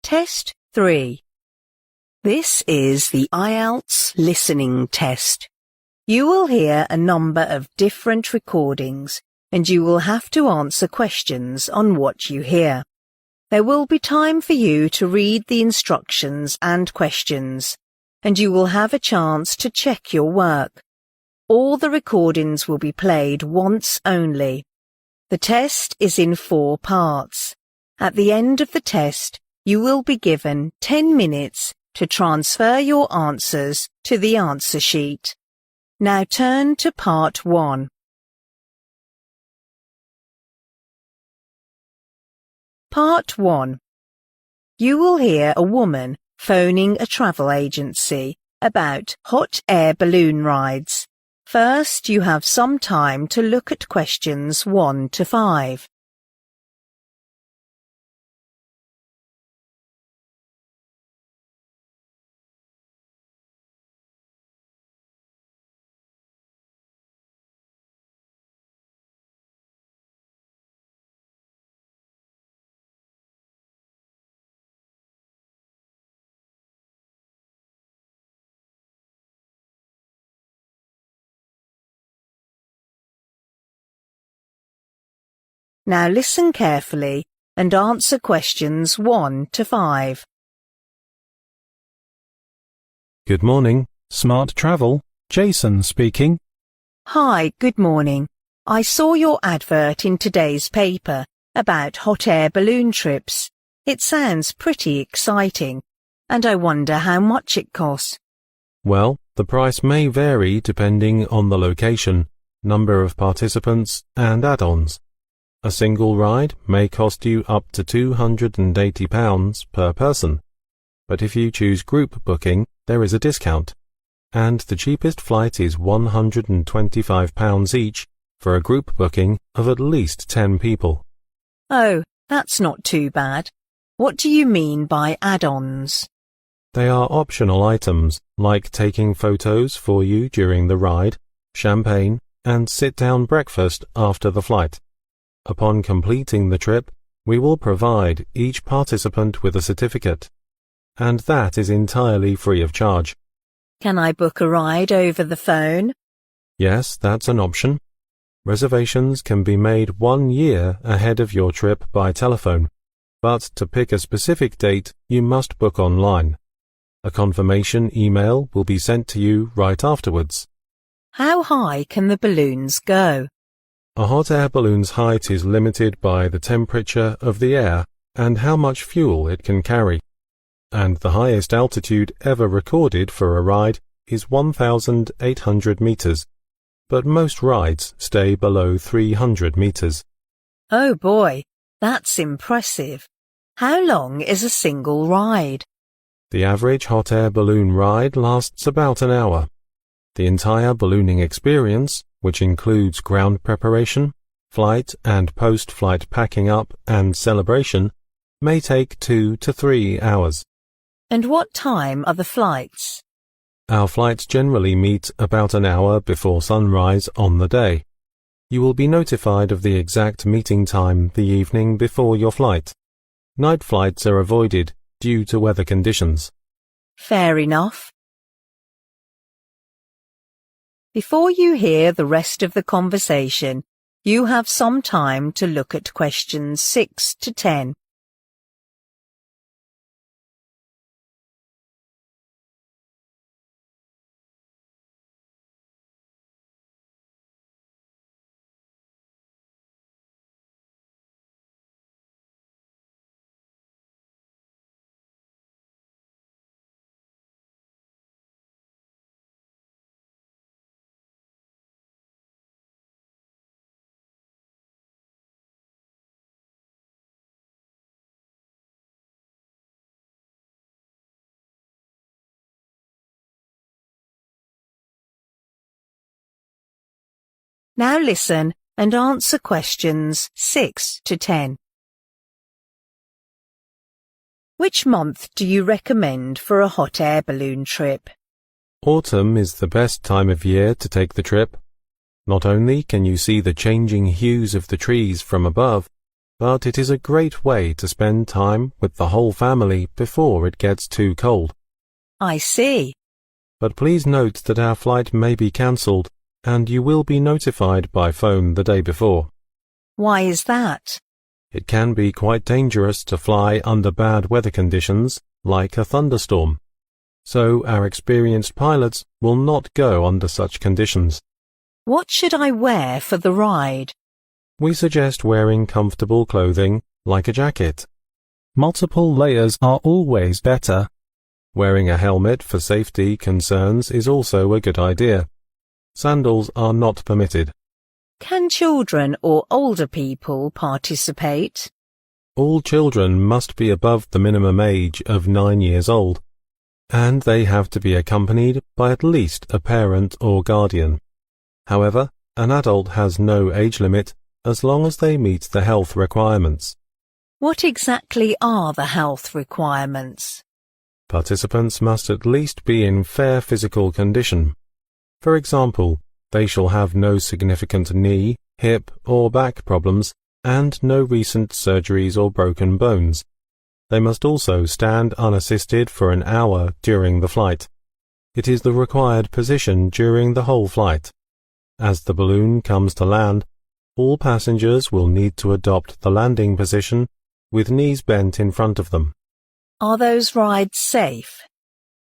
Test 3. This is the IELTS Listening Test. You will hear a number of different recordings and you will have to answer questions on what you hear. There will be time for you to read the instructions and questions, and you will have a chance to check your work. All the recordings will be played once only. The test is in 4 parts. At the end of the test, you will be given 10 minutes to transfer your answers to the answer sheet. Now turn to part 1. Part 1. You will hear a woman phoning a travel agency about hot air balloon rides. First, you have some time to look at questions 1 to 5. Now listen carefully and answer questions 1 to 5. Good morning. Smart Travel. Jason speaking. Hi, good morning. I saw your advert in today's paper about hot air balloon trips. It sounds pretty exciting, and I wonder how much it costs. Well, the price may vary depending on the location, number of participants, and add-ons. A single ride may cost you up to £280 per person, but if you choose group booking, there is a discount, and the cheapest flight is £125 each for a group booking of at least 10 people. Oh, that's not too bad. What do you mean by add-ons? They are optional items like taking photos for you during the ride, champagne, and sit-down breakfast after the flight. Upon completing the trip, we will provide each participant with a certificate, and that is entirely free of charge. Can I book a ride over the phone? Yes, that's an option. Reservations can be made 1 year ahead of your trip by telephone, but to pick a specific date, you must book online. A confirmation email will be sent to you right afterwards. How high can the balloons go? A hot air balloon's height is limited by the temperature of the air and how much fuel it can carry, and the highest altitude ever recorded for a ride is 1,800 meters, but most rides stay below 300 meters. Oh boy, that's impressive. How long is a single ride? The average hot air balloon ride lasts about an hour. The entire ballooning experience, which includes ground preparation, flight and post-flight packing up and celebration, may take 2 to 3 hours. And what time are the flights? Our flights generally meet about an hour before sunrise on the day. You will be notified of the exact meeting time the evening before your flight. Night flights are avoided due to weather conditions. Fair enough. Before you hear the rest of the conversation, you have some time to look at questions 6 to 10. Now listen and answer questions 6 to 10. Which month do you recommend for a hot air balloon trip? Autumn is the best time of year to take the trip. Not only can you see the changing hues of the trees from above, but it is a great way to spend time with the whole family before it gets too cold. I see. But please note that our flight may be cancelled and you will be notified by phone the day before. Why is that? It can be quite dangerous to fly under bad weather conditions, like a thunderstorm. So our experienced pilots will not go under such conditions. What should I wear for the ride? We suggest wearing comfortable clothing, like a jacket. Multiple layers are always better. Wearing a helmet for safety concerns is also a good idea. Sandals are not permitted. Can children or older people participate? All children must be above the minimum age of 9 years old, and they have to be accompanied by at least a parent or guardian. However, an adult has no age limit as long as they meet the health requirements. What exactly are the health requirements? Participants must at least be in fair physical condition. For example, they shall have no significant knee, hip or back problems and no recent surgeries or broken bones. They must also stand unassisted for an hour during the flight. It is the required position during the whole flight. As the balloon comes to land, all passengers will need to adopt the landing position with knees bent in front of them. Are those rides safe?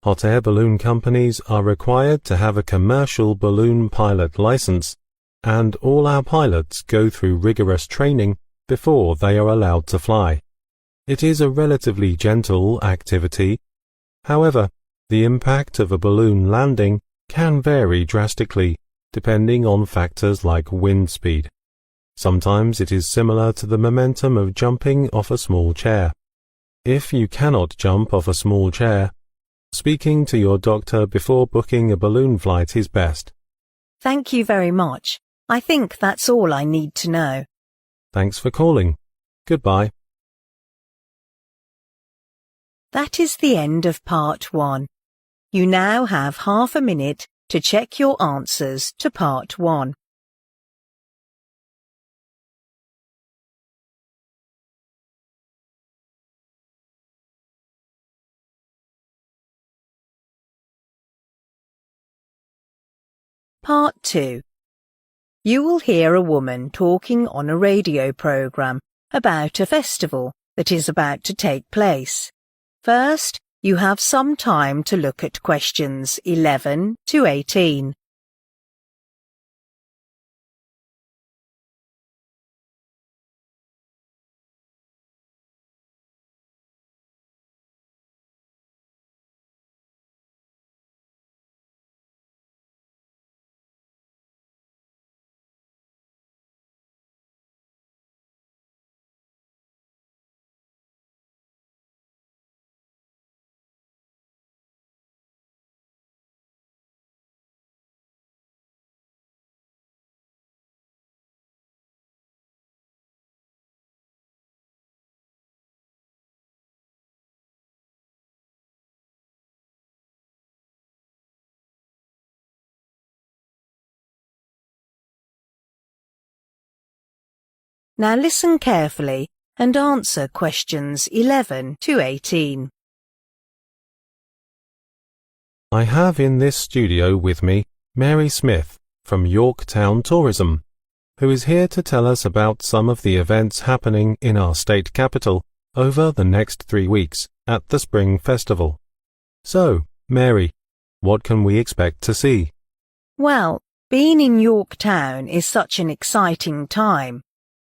Hot air balloon companies are required to have a commercial balloon pilot license, and all our pilots go through rigorous training before they are allowed to fly. It is a relatively gentle activity. However, the impact of a balloon landing can vary drastically, depending on factors like wind speed. Sometimes it is similar to the momentum of jumping off a small chair. If you cannot jump off a small chair, speaking to your doctor before booking a balloon flight is best. Thank you very much. I think that's all I need to know. Thanks for calling. Goodbye. That is the end of part 1. You now have half a minute to check your answers to part 1. Part 2. You will hear a woman talking on a radio program about a festival that is about to take place. First, you have some time to look at questions 11 to 18. Now listen carefully and answer questions 11 to 18. I have in this studio with me Mary Smith from Yorktown Tourism, who is here to tell us about some of the events happening in our state capital over the next 3 weeks at the Spring Festival. So, Mary, what can we expect to see? Well, being in Yorktown is such an exciting time.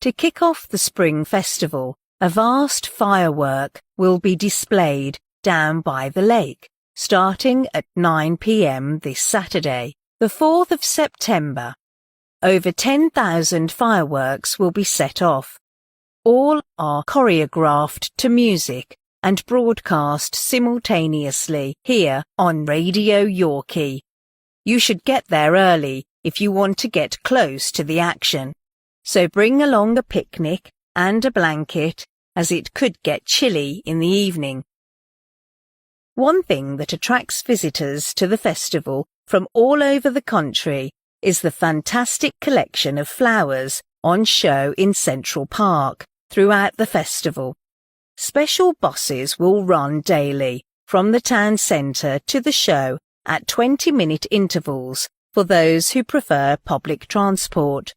To kick off the Spring Festival, a vast firework will be displayed down by the lake, starting at 9 p.m. this Saturday, the 4th of September. Over 10,000 fireworks will be set off. All are choreographed to music and broadcast simultaneously here on Radio Yorkie. You should get there early if you want to get close to the action. So bring along a picnic and a blanket, as it could get chilly in the evening. One thing that attracts visitors to the festival from all over the country is the fantastic collection of flowers on show in Central Park throughout the festival. Special buses will run daily from the town centre to the show at 20-minute intervals for those who prefer public transport.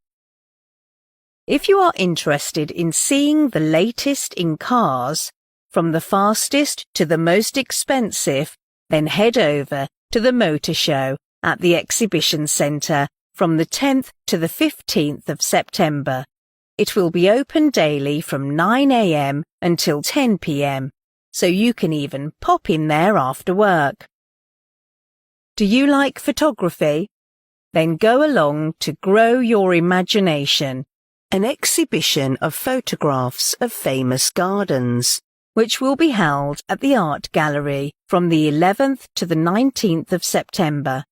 If you are interested in seeing the latest in cars, from the fastest to the most expensive, then head over to the motor show at the exhibition centre from the 10th to the 15th of September. It will be open daily from 9 a.m. until 10 p.m, so you can even pop in there after work. Do you like photography? Then go along to Grow Your Imagination, an exhibition of photographs of famous gardens, which will be held at the Art Gallery from the 11th to the 19th of September.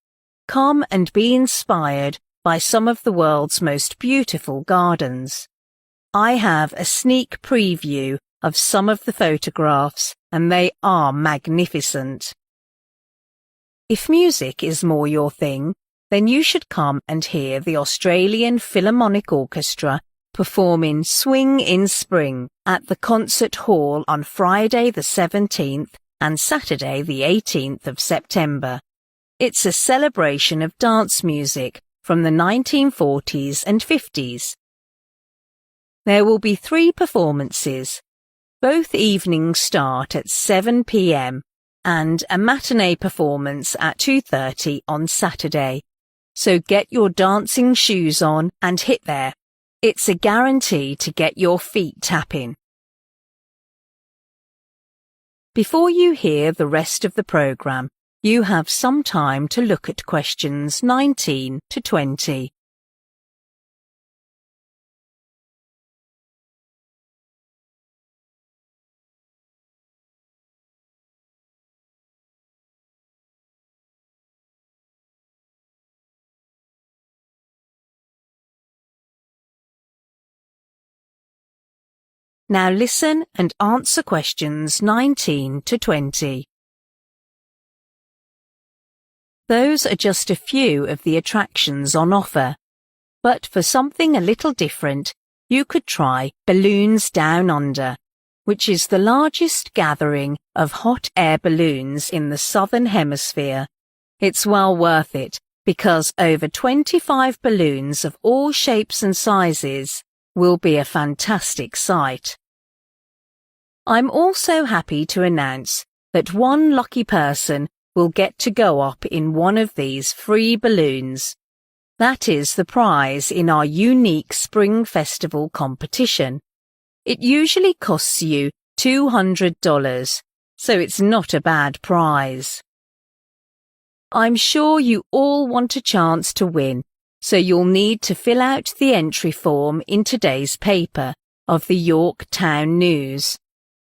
Come and be inspired by some of the world's most beautiful gardens. I have a sneak preview of some of the photographs, and they are magnificent. If music is more your thing, then you should come and hear the Australian Philharmonic Orchestra performing Swing in Spring at the Concert Hall on Friday the 17th and Saturday the 18th of September. It's a celebration of dance music from the 1940s and 50s. There will be 3 performances. Both evenings start at 7 p.m. and a matinee performance at 2:30 on Saturday. So get your dancing shoes on and hit there. It's a guarantee to get your feet tapping. Before you hear the rest of the programme, you have some time to look at questions 19 to 20. Now listen and answer questions 19 to 20. Those are just a few of the attractions on offer. But for something a little different, you could try Balloons Down Under, which is the largest gathering of hot air balloons in the Southern Hemisphere. It's well worth it because over 25 balloons of all shapes and sizes will be a fantastic sight. I'm also happy to announce that one lucky person will get to go up in one of these free balloons. That is the prize in our unique Spring Festival competition. It usually costs you $200, so it's not a bad prize. I'm sure you all want a chance to win, so you'll need to fill out the entry form in today's paper of the York Town News.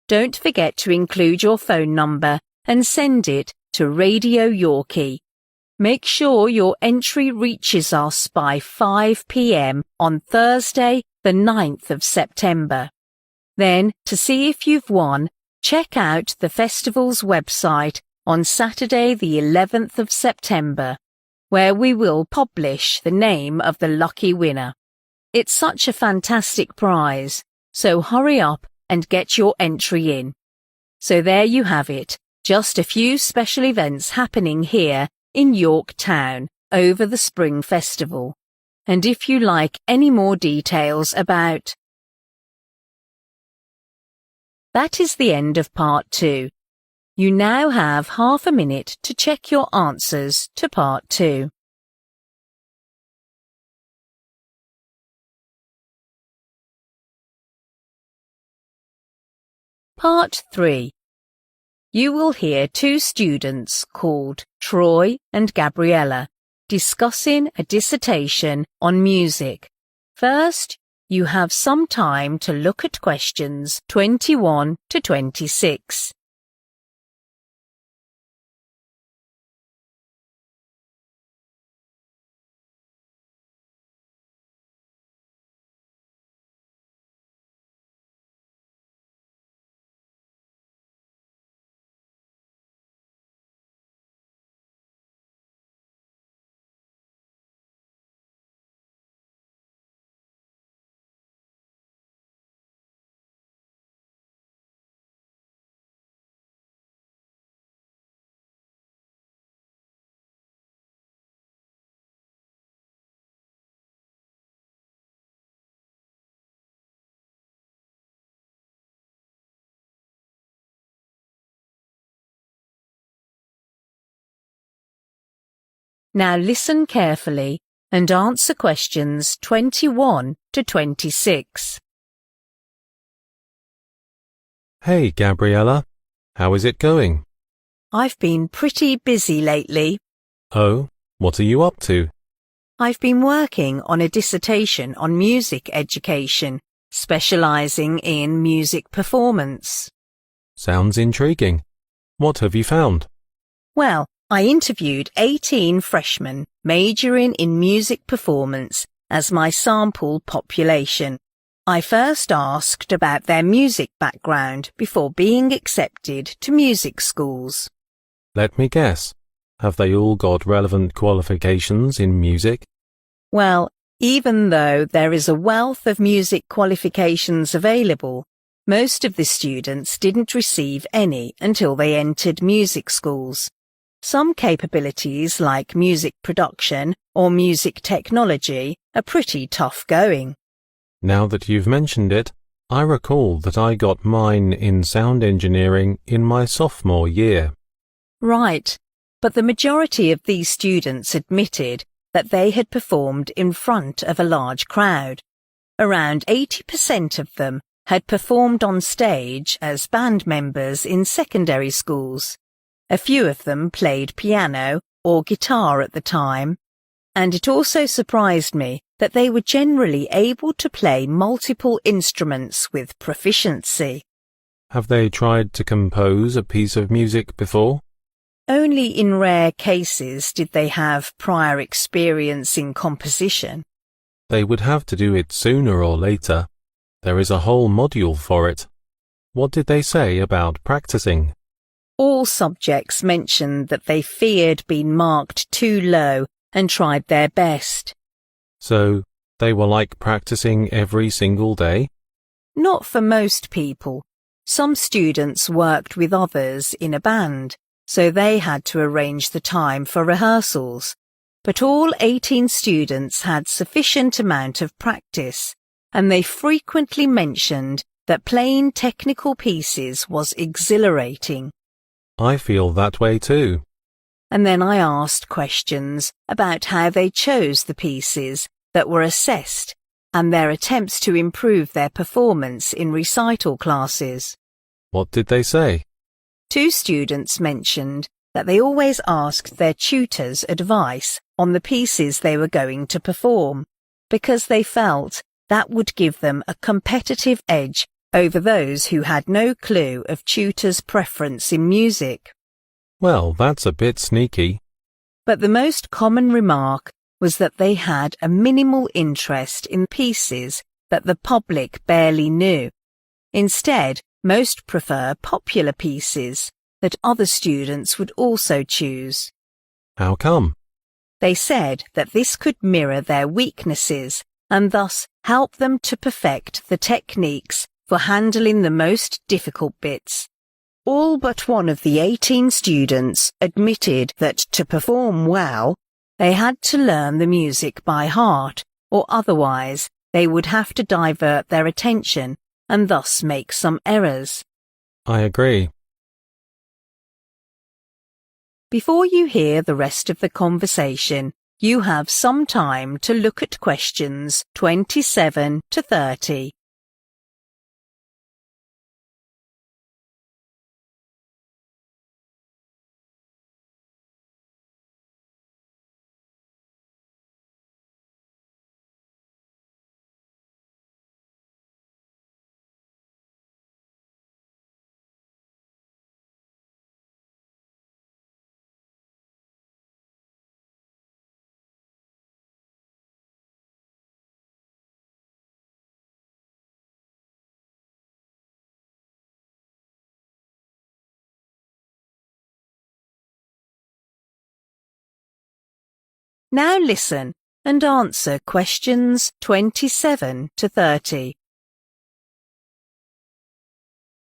Don't forget to include your phone number and send it to Radio Yorkie. Make sure your entry reaches us by 5 p.m. on Thursday, the 9th of September. Then, to see if you've won, check out the festival's website on Saturday, the 11th of September, where we will publish the name of the lucky winner. It's such a fantastic prize, so hurry up and get your entry in. So there you have it, just a few special events happening here in York Town over the Spring Festival. And if you like any more details about... That is the end of part 2. You now have half a minute to check your answers to part 2. Part 3. You will hear 2 students called Troy and Gabriella discussing a dissertation on music. First, you have some time to look at questions 21 to 26. Now listen carefully and answer questions 21 to 26. Hey, Gabriella. How is it going? I've been pretty busy lately. Oh, what are you up to? I've been working on a dissertation on music education, specializing in music performance. Sounds intriguing. What have you found? Well, I interviewed 18 freshmen majoring in music performance as my sample population. I first asked about their music background before being accepted to music schools. Let me guess. Have they all got relevant qualifications in music? Well, even though there is a wealth of music qualifications available, most of the students didn't receive any until they entered music schools. Some capabilities like music production or music technology are pretty tough going. Now that you've mentioned it, I recall that I got mine in sound engineering in my sophomore year. Right, but the majority of these students admitted that they had performed in front of a large crowd. Around 80% of them had performed on stage as band members in secondary schools. A few of them played piano or guitar at the time, and it also surprised me that they were generally able to play multiple instruments with proficiency. Have they tried to compose a piece of music before? Only in rare cases did they have prior experience in composition. They would have to do it sooner or later. There is a whole module for it. What did they say about practicing? All subjects mentioned that they feared being marked too low and tried their best. So, they were like practicing every single day? Not for most people. Some students worked with others in a band, so they had to arrange the time for rehearsals. But all 18 students had sufficient amount of practice, and they frequently mentioned that playing technical pieces was exhilarating. I feel that way too. And then I asked questions about how they chose the pieces that were assessed and their attempts to improve their performance in recital classes. What did they say? 2 students mentioned that they always asked their tutors advice on the pieces they were going to perform, because they felt that would give them a competitive edge over those who had no clue of tutors' preference in music. Well, that's a bit sneaky. But the most common remark was that they had a minimal interest in pieces that the public barely knew. Instead, most prefer popular pieces that other students would also choose. How come? They said that this could mirror their weaknesses and thus help them to perfect the techniques for handling the most difficult bits. All but one of the 18 students admitted that to perform well, they had to learn the music by heart, or otherwise they would have to divert their attention and thus make some errors. I agree. Before you hear the rest of the conversation, you have some time to look at questions 27 to 30. Now listen and answer questions 27 to 30.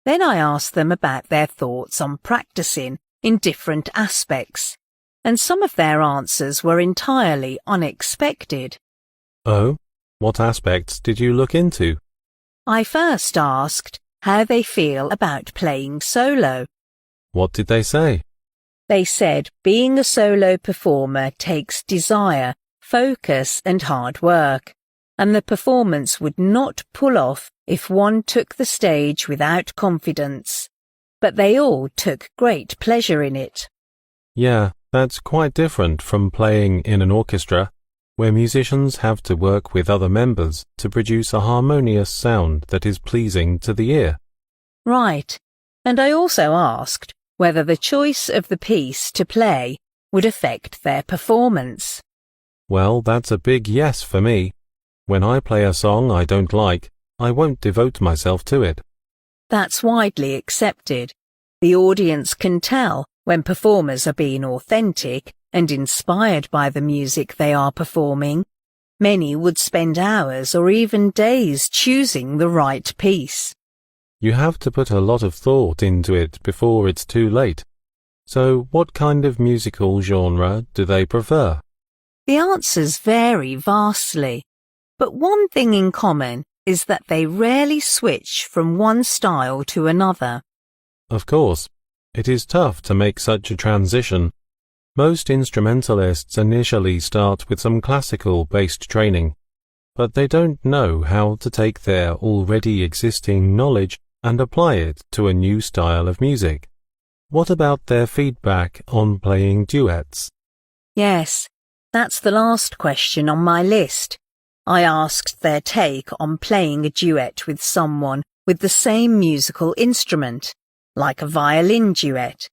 Then I asked them about their thoughts on practicing in different aspects, and some of their answers were entirely unexpected. Oh, what aspects did you look into? I first asked how they feel about playing solo. What did they say? They said being a solo performer takes desire, focus and hard work, and the performance would not pull off if one took the stage without confidence. But they all took great pleasure in it. Yeah, that's quite different from playing in an orchestra, where musicians have to work with other members to produce a harmonious sound that is pleasing to the ear. Right, and I also asked whether the choice of the piece to play would affect their performance. Well, that's a big yes for me. When I play a song I don't like, I won't devote myself to it. That's widely accepted. The audience can tell when performers are being authentic and inspired by the music they are performing. Many would spend hours or even days choosing the right piece. You have to put a lot of thought into it before it's too late. So what kind of musical genre do they prefer? The answers vary vastly, but one thing in common is that they rarely switch from one style to another. Of course, it is tough to make such a transition. Most instrumentalists initially start with some classical-based training, but they don't know how to take their already existing knowledge and apply it to a new style of music. What about their feedback on playing duets? Yes, that's the last question on my list. I asked their take on playing a duet with someone with the same musical instrument, like a violin duet.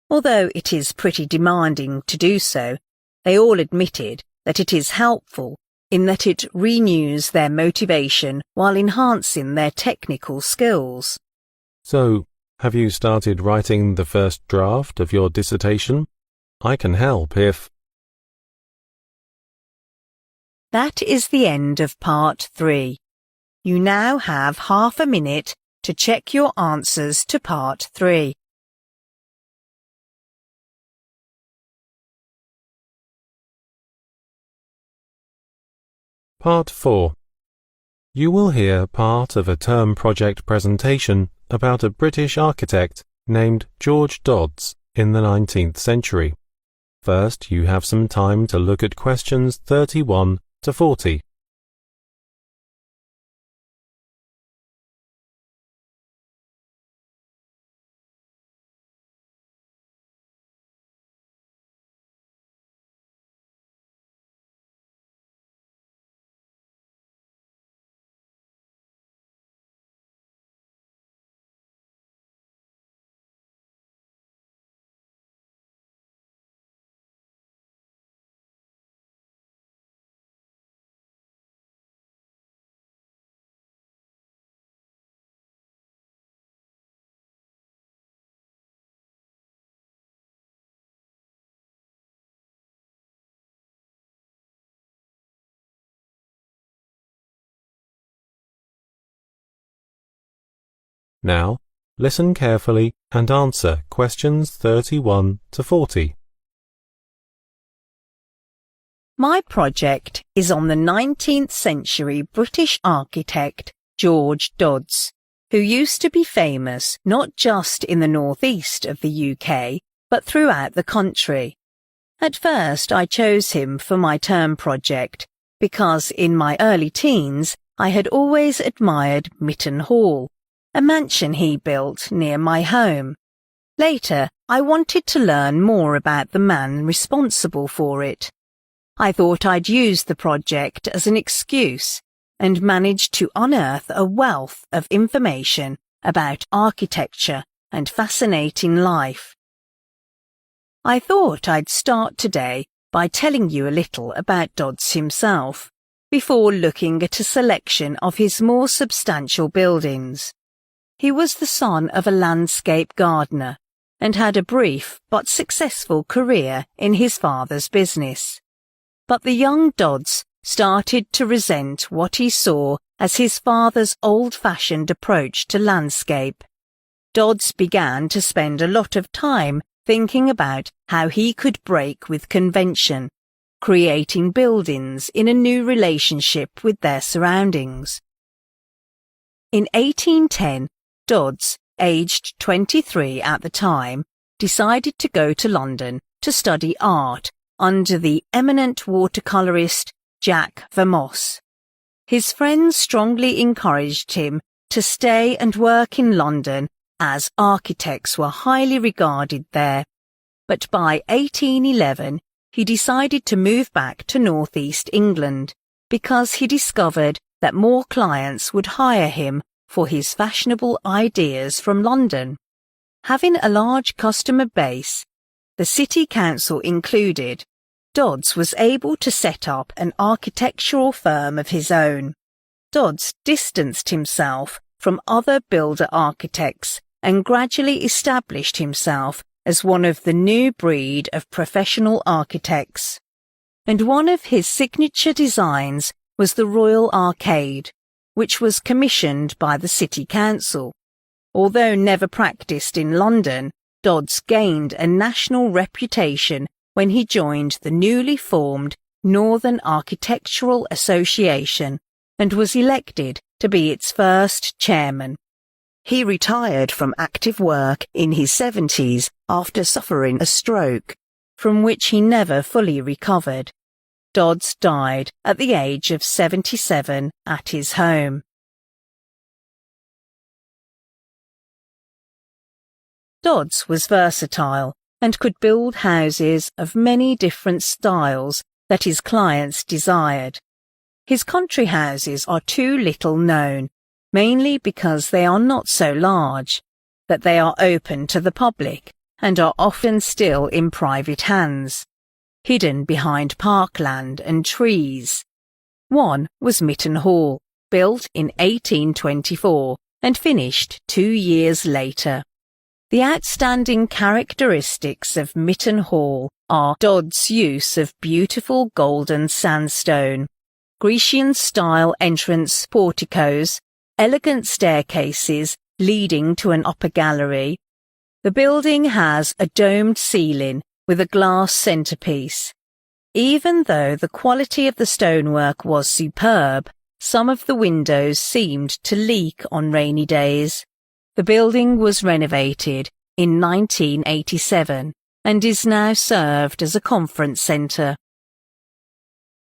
Although it is pretty demanding to do so, they all admitted that it is helpful in that it renews their motivation while enhancing their technical skills. So, have you started writing the first draft of your dissertation? I can help if... That is the end of part 3. You now have half a minute to check your answers to part 3. Part 4. You will hear part of a term project presentation about a British architect named George Dodds in the 19th century. First, you have some time to look at questions 31 to 40. Now, listen carefully and answer questions 31 to 40. My project is on the 19th century British architect George Dodds, who used to be famous not just in the northeast of the UK, but throughout the country. At first I chose him for my term project because in my early teens I had always admired Mytton Hall, a mansion he built near my home. Later, I wanted to learn more about the man responsible for it. I thought I'd use the project as an excuse and managed to unearth a wealth of information about architecture and fascinating life. I thought I'd start today by telling you a little about Dodds himself, before looking at a selection of his more substantial buildings. He was the son of a landscape gardener and had a brief but successful career in his father's business. But the young Dodds started to resent what he saw as his father's old-fashioned approach to landscape. Dodds began to spend a lot of time thinking about how he could break with convention, creating buildings in a new relationship with their surroundings. In 1810, Dodds, aged 23 at the time, decided to go to London to study art under the eminent watercolourist Jack Vermoss. His friends strongly encouraged him to stay and work in London as architects were highly regarded there, but by 1811 he decided to move back to northeast England because he discovered that more clients would hire him for his fashionable ideas from London. Having a large customer base, the city council included, Dods was able to set up an architectural firm of his own. Dods distanced himself from other builder architects and gradually established himself as one of the new breed of professional architects. And one of his signature designs was the Royal Arcade, which was commissioned by the City Council. Although never practised in London, Dods gained a national reputation when he joined the newly formed Northern Architectural Association and was elected to be its first chairman. He retired from active work in his 70s after suffering a stroke, from which he never fully recovered. Dods died at the age of 77 at his home. Dods was versatile and could build houses of many different styles that his clients desired. His country houses are too little known, mainly because they are not so large, that they are open to the public and are often still in private hands, hidden behind parkland and trees. One was Mitten Hall, built in 1824 and finished 2 years later. The outstanding characteristics of Mitten Hall are Dods' use of beautiful golden sandstone, Grecian-style entrance porticos, elegant staircases leading to an upper gallery. The building has a domed ceiling with a glass centerpiece. Even though the quality of the stonework was superb, some of the windows seemed to leak on rainy days. The building was renovated in 1987 and is now served as a conference centre.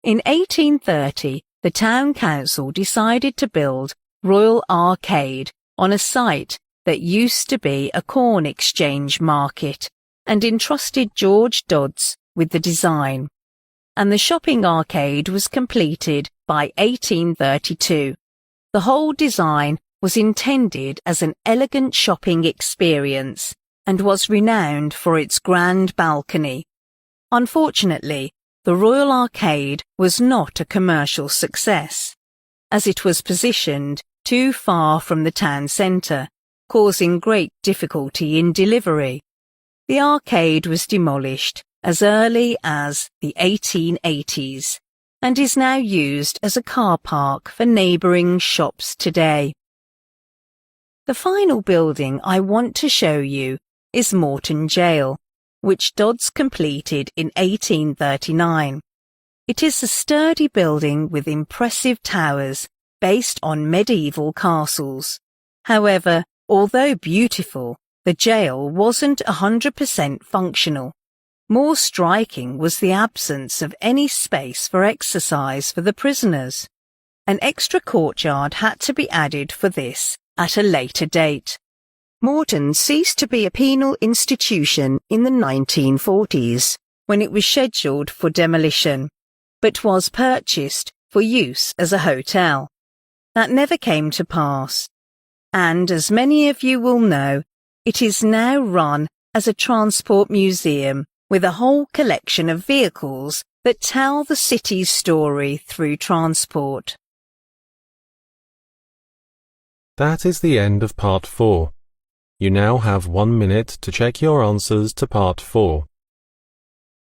In 1830, the town council decided to build Royal Arcade on a site that used to be a corn exchange market and entrusted George Dods with the design. And the shopping arcade was completed by 1832. The whole design was intended as an elegant shopping experience and was renowned for its grand balcony. Unfortunately, the Royal Arcade was not a commercial success, as it was positioned too far from the town centre, causing great difficulty in delivery. The arcade was demolished as early as the 1880s and is now used as a car park for neighbouring shops today. The final building I want to show you is Morton Jail, which Dods completed in 1839. It is a sturdy building with impressive towers based on medieval castles. However, although beautiful, the jail wasn't 100% functional. More striking was the absence of any space for exercise for the prisoners. An extra courtyard had to be added for this at a later date. Morton ceased to be a penal institution in the 1940s, when it was scheduled for demolition, but was purchased for use as a hotel. That never came to pass, and as many of you will know, it is now run as a transport museum with a whole collection of vehicles that tell the city's story through transport. That is the end of part 4. You now have 1 minute to check your answers to part 4.